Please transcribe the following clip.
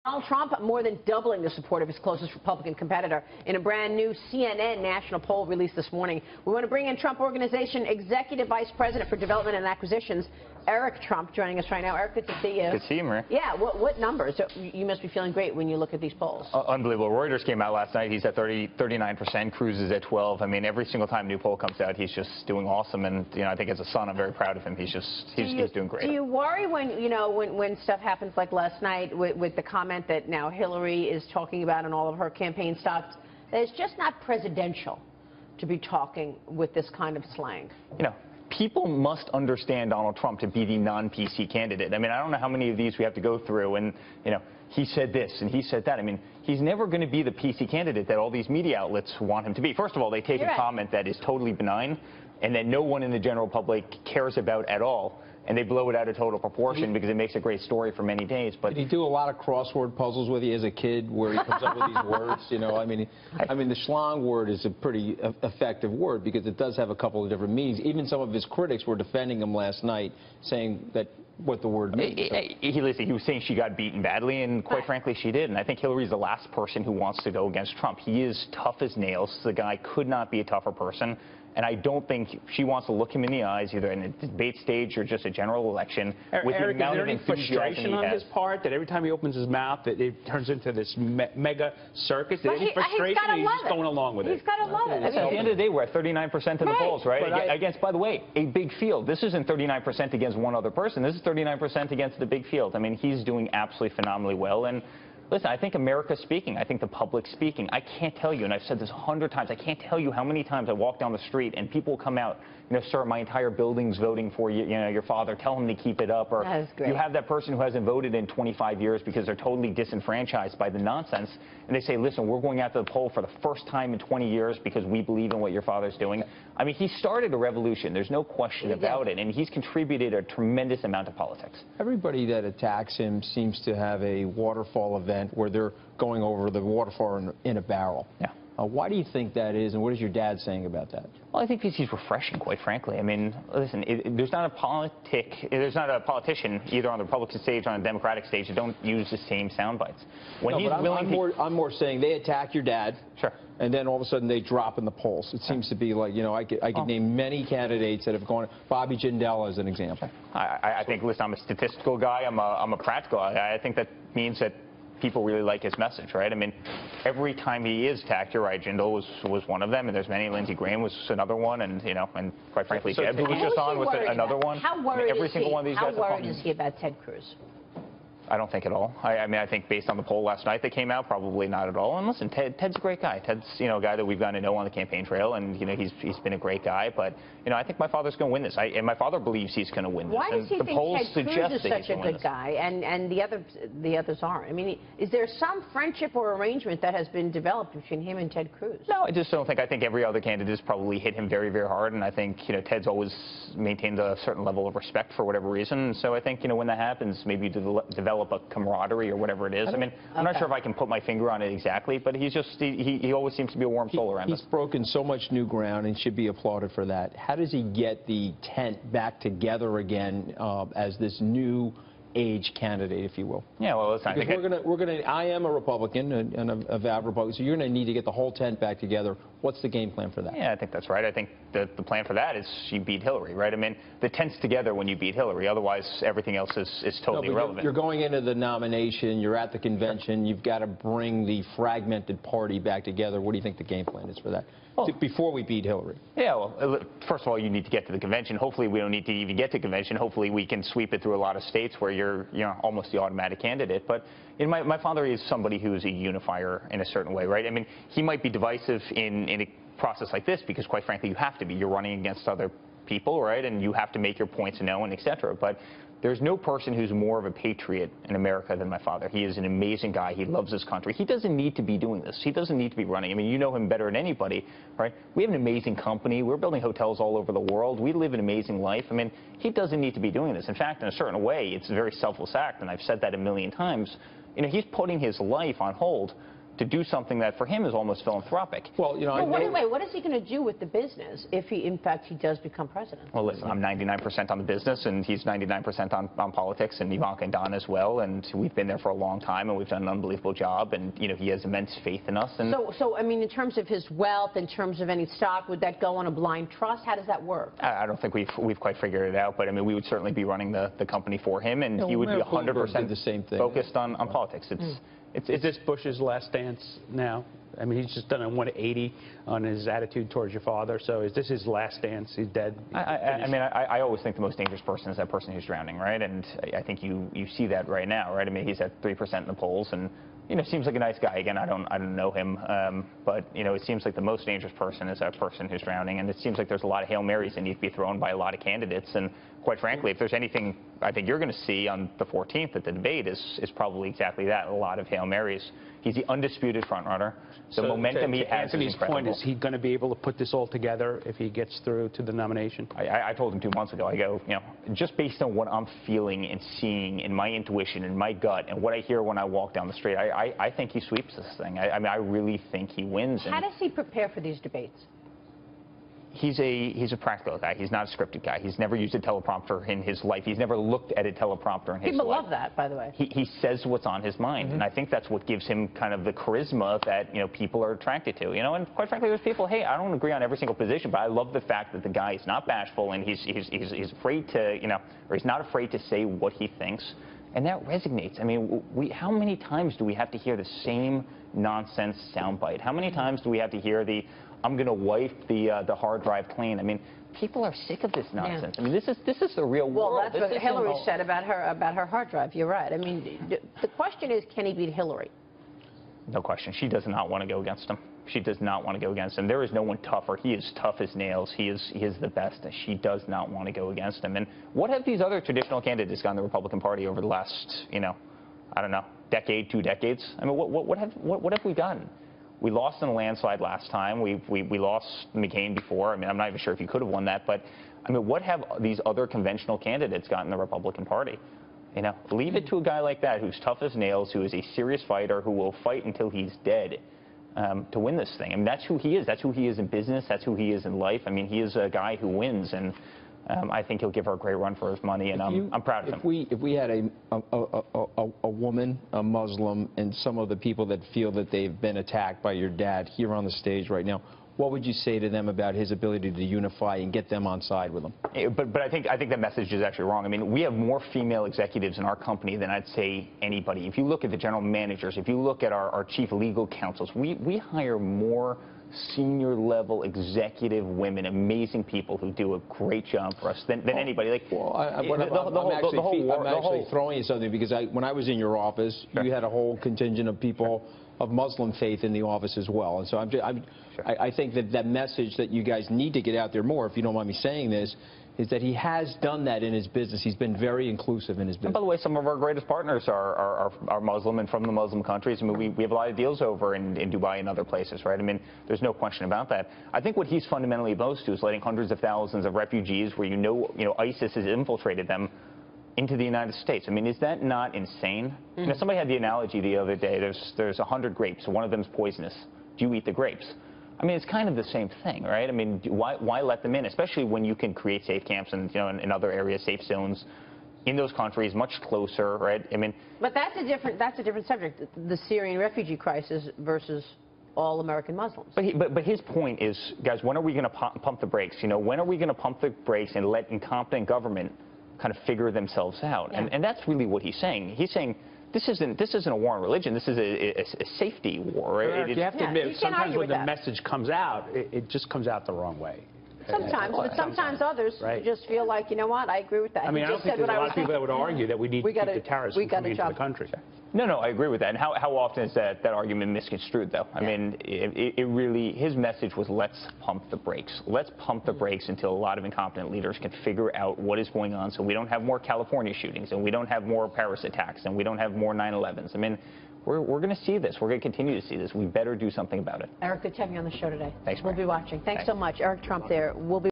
Donald Trump more than doubling the support of his closest Republican competitor in a brand new CNN national poll released this morning. We want to bring in Trump Organization Executive Vice President for Development and Acquisitions, Eric Trump, joining us right now. Eric, good to see you. Good to see you, Maria. Yeah, what numbers? You must be feeling great when you look at these polls. Unbelievable. Reuters came out last night. He's at 39%. Cruz is at 12%. I mean, every single time a new poll comes out, he's just doing awesome. And, you know, I think as a son, I'm very proud of him. He's doing great. Do you worry when stuff happens like last night with the comment that now Hillary is talking about in all of her campaign stops, that it's just not presidential to be talking with this kind of slang? You know, people must understand Donald Trump to be the non-PC candidate. I mean, I don't know how many of these we have to go through and, you know, he said this and he said that. I mean, he's never going to be the PC candidate that all these media outlets want him to be. First of all, they take a comment that is totally benign and that no one in the general public cares about at all, and they blow it out of total proportion because it makes a great story for many days. But did he do a lot of crossword puzzles with you as a kid where he comes up with these words? You know, I mean, the schlong word is a pretty effective word because it does have a couple of different meanings. Even some of his critics were defending him last night, saying that what the word means. He was saying she got beaten badly, and quite frankly, she did. And I think Hillary's the last person who wants to go against Trump. He is tough as nails. The guy could not be a tougher person. And I don't think she wants to look him in the eyes, either in a debate stage or just a general election. With Eric, is there any frustration on his part that every time he opens his mouth, that it turns into this mega circus? Is there any frustration, or he's just going along with it? He's got to love it. At the end of the day, we're at 39% in the polls, right? Against, by the way, a big field. This isn't 39% against one other person. This is 39% against the big field. I mean, he's doing absolutely phenomenally well. And listen, I think America's speaking. I think the public's speaking. I can't tell you, and I've said this 100 times, I can't tell you how many times I walk down the street and people come out, you know, sir, my entire building's voting for you, you know, your father, tell him to keep it up. Or you have that person who hasn't voted in 25 years because they're totally disenfranchised by the nonsense, and they say, listen, we're going out to the poll for the first time in 20 years because we believe in what your father's doing. I mean, he started a revolution. There's no question about it, and he's contributed a tremendous amount to politics. Everybody that attacks him seems to have a waterfall event where they're going over the waterfall in a barrel. Yeah. Why do you think that is, and what is your dad saying about that? Well, I think he's refreshing, quite frankly. I mean, listen, there's not a politician either on the Republican stage or on the Democratic stage that don't use the same sound bites. When I'm more saying they attack your dad. Sure. And then all of a sudden they drop in the polls. It seems to be like, you know, I could name many candidates that have gone. Bobby Jindal as an example. I think, listen, I'm a statistical guy. I'm a practical guy. I think that means that people really like his message, right? I mean, every time he is attacked, you're right, Jindal was one of them, and there's many. Lindsey Graham was another one, and, you know, and quite frankly, Jeb, who was just on, was another one. How worried is he about Ted Cruz? I don't think at all. I mean, I think based on the poll last night that came out, probably not at all. And listen, Ted's a great guy. Ted's, you know, a guy that we've gotten to know on the campaign trail, and, you know, he's been a great guy. But, you know, I think my father's going to win this. And my father believes he's going to win this. Why does he think Ted Cruz is such a good guy, and the others aren't? I mean, is there some friendship or arrangement that has been developed between him and Ted Cruz? No, I just don't think. I think every other candidate has probably hit him very, very hard, and I think, you know, Ted's always maintained a certain level of respect for whatever reason. So I think, you know, when that happens, maybe you develop a camaraderie or whatever it is. I mean, I'm not sure if I can put my finger on it exactly, but he's just, he always seems to be a warm soul around us. He's broken so much new ground and should be applauded for that. How does he get the tent back together again as this new age candidate, if you will? Yeah, well, listen, I am a Republican and a avowed Republican, so you're going to need to get the whole tent back together. What's the game plan for that? Yeah, I think that's right. I think the plan for that is you beat Hillary, right? I mean, the tent's together when you beat Hillary. Otherwise, everything else is totally irrelevant. You're going into the nomination. You're at the convention. You've got to bring the fragmented party back together. What do you think the game plan is for that? Before we beat Hillary? Yeah, well, first of all, you need to get to the convention. Hopefully, we don't need to even get to convention. Hopefully, we can sweep it through a lot of states where you're, you know, almost the automatic candidate. But you know, my father is somebody who's a unifier in a certain way, right? I mean, he might be divisive in a process like this because, quite frankly, you have to be. You're running against other people, right? And you have to make your points known, et cetera. But there's no person who's more of a patriot in America than my father. He is an amazing guy. He loves his country. He doesn't need to be doing this. He doesn't need to be running. I mean, you know him better than anybody, right? We have an amazing company. We're building hotels all over the world. We live an amazing life. I mean, he doesn't need to be doing this. In fact, in a certain way, it's a very selfless act, and I've said that a million times. You know, he's putting his life on hold to do something that for him is almost philanthropic. Well, you know, wait, what is he going to do with the business if he, in fact, he does become president? Well, listen, I'm 99% on the business, and he's 99% on politics, and Ivanka and Don as well, and we've been there for a long time, and we've done an unbelievable job, and, you know, he has immense faith in us. And so I mean, in terms of his wealth, in terms of any stock, would that go on a blind trust? How does that work? I don't think we've quite figured it out, but, I mean, we would certainly be running the company for him, and he would be 100% the same thing. Focused on politics. Is this Bush's last dance now? I mean, he's just done a 180 on his attitude towards your father. So is this his last dance? He's dead? I always think the most dangerous person is that person who's drowning, right? And I think you see that right now, right? I mean, he's at 3% in the polls, and, you know, seems like a nice guy. Again, I don't know him, but, you know, it seems like the most dangerous person is that person who's drowning, and it seems like there's a lot of Hail Marys that need to be thrown by a lot of candidates. And quite frankly, if there's anything I think you're going to see on the 14th at the debate is probably exactly that, a lot of Hail Marys. He's the undisputed frontrunner. The momentum he has Anthony's point, is he going to be able to put this all together if he gets through to the nomination? I told him 2 months ago, I go, you know, just based on what I'm feeling and seeing and my intuition and my gut and what I hear when I walk down the street, I think he sweeps this thing. I mean, I really think he wins. How does he prepare for these debates? He's a practical guy. He's not a scripted guy. He's never used a teleprompter in his life. He's never looked at a teleprompter in his life. People love that, by the way. He says what's on his mind, and I think that's what gives him kind of the charisma that, you know, people are attracted to. You know, and quite frankly, there's people, hey, I don't agree on every single position, but I love the fact that the guy is not bashful and he's afraid to, you know, or he's not afraid to say what he thinks, and that resonates. I mean, how many times do we have to hear the same nonsense soundbite? How many times do we have to hear the I'm going to wipe the hard drive clean? I mean, people are sick of this nonsense. Yeah. I mean, this is the real world. Well, that's what Hillary said about her hard drive. You're right. I mean, the question is, can he beat Hillary? No question. She does not want to go against him. She does not want to go against him. There is no one tougher. He is tough as nails. He is the best. She does not want to go against him. And what have these other traditional candidates done in the Republican Party over the last, you know, I don't know, decade, 2 decades? I mean, what have we done? We lost in a landslide last time. We lost McCain before. I mean, I'm not even sure if he could have won that. But, I mean, what have these other conventional candidates got in the Republican Party? You know, leave it to a guy like that who's tough as nails, who is a serious fighter, who will fight until he's dead to win this thing. I mean, that's who he is. That's who he is in business. That's who he is in life. I mean, he is a guy who wins. And I think he'll give her a great run for his money, and I'm proud of him. If we had a woman, a Muslim, and some of the people that feel that they've been attacked by your dad here on the stage right now, what would you say to them about his ability to unify and get them on side with him? But I think that message is actually wrong. I mean, we have more female executives in our company than I'd say anybody. If you look at the general managers, if you look at our chief legal counsels, we hire more senior level executive women, amazing people who do a great job for us than anybody. Like, well, I'm actually throwing you something because when I was in your office, sure, you had a whole contingent of people of Muslim faith in the office as well. And so I think that message that you guys need to get out there more, if you don't mind me saying this, is that he has done that in his business. He's been very inclusive in his business. And by the way, some of our greatest partners are Muslim and from the Muslim countries. I mean, we have a lot of deals over in Dubai and other places, right? I mean, there's no question about that. I think what he's fundamentally opposed to is letting hundreds of thousands of refugees, where you know ISIS has infiltrated them, into the United States. I mean, is that not insane? Mm-hmm. You know, somebody had the analogy the other day. There's 100 grapes. One of them's poisonous. Do you eat the grapes? I mean, it's kind of the same thing, right? I mean, why let them in, especially when you can create safe camps and, you know, in other areas, safe zones in those countries, much closer, right? I mean, but that's a different subject. The Syrian refugee crisis versus all American Muslims. But his point is, guys, when are we going to pump the brakes? You know, when are we going to pump the brakes and let incompetent government kind of figure themselves out? Yeah. And that's really what he's saying. He's saying, This isn't a war on religion. This is a safety war. Right? You have to admit, sometimes when the message comes out, it just comes out the wrong way. Sometimes, but sometimes others just feel like, you know what, I agree with that. I mean, I don't think there's a lot of people that would argue that we need to keep the terrorists from coming into the country. No, I agree with that. And how often is that argument misconstrued, though? I mean, it really, his message was, let's pump the brakes. Let's pump the brakes until a lot of incompetent leaders can figure out what is going on, so we don't have more California shootings, and we don't have more Paris attacks, and we don't have more 9/11s. I mean, we're going to see this. We're going to continue to see this. We better do something about it. Eric, good to have you on the show today. Thanks, We'll be watching. Thanks so much. Eric Trump there. We'll be